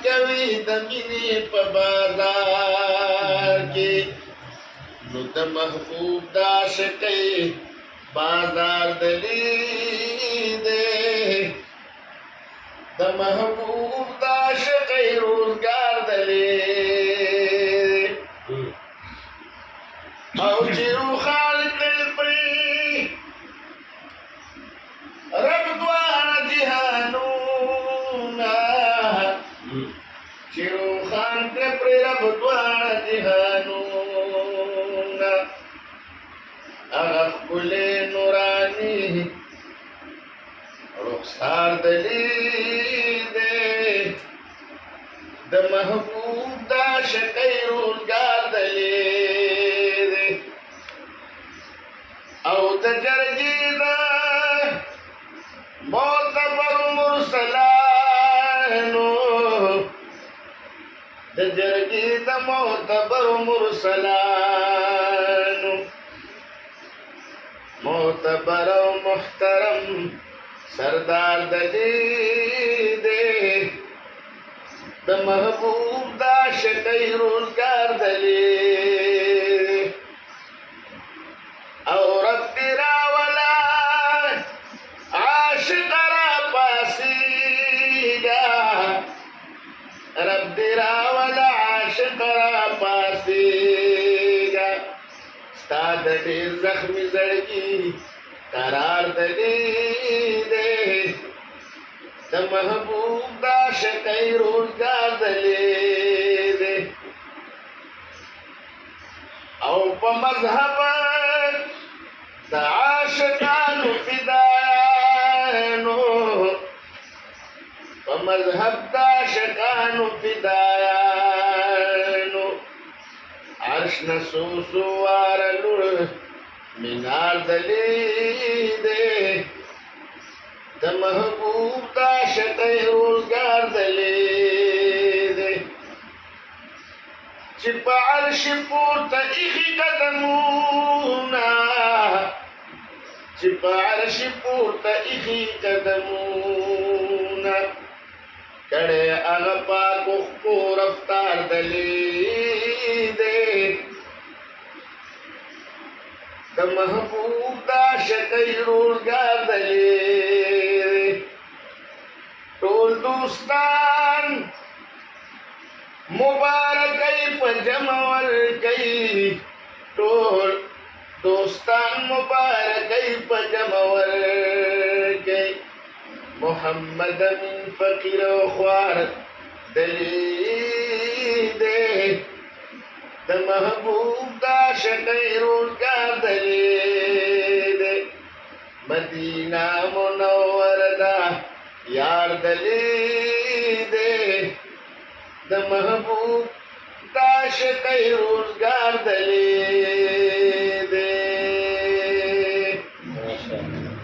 کوي د مینې په بازار کې نو د محبوب د عاشقۍ بازار دلی دی د محبوب د عاشقۍ روزګار دلی او چې روخال کړل پرې رب دواړه جهانونه چې روخان کړل پرې رب دواړه جهانونه هغه ښکلی نوراني رخسار دلی دی د محبوب د عاشقۍ روزګار دلی دی او د جرګې د معتبر مرسلانو د جرګې د معتبر مرسلانو معتبر او محترم سردار دلی دی د محبوب د عاشقۍ روزګار دلی او رب راولا عاشق را پاسیگا رب راولا عاشق را پاسیگا ستا د ډېر زخمي زړګي قرار دلی دی د محبوب د عاشقۍ روزګار دلی دی او په مذهب د عاشقانو فدایانو په مذهب د عاشقانو فدایانو عرش نه څو واره لوړ مینار دلی دی د محبوب د عاشقۍ روزګار دلی دی چې په عرش پورته ایښي قدمونه چې په عرش پورته ایښي قدمونه کړی هغه پاک اوښکو رفتار دلی دی د محبوب د عاشقۍ روزګار دلی دی ټول دوستان مبارکۍ په جمع ورکوي ټول دوستان مبارکۍ په جمع ورکوي محمد امین فقیر او خوار دلی دی د محبوب د عاشقۍ روزګار دلی دی مدینه منوره ده یار دلی دی د محبوب د عاشقۍ روزګار دلی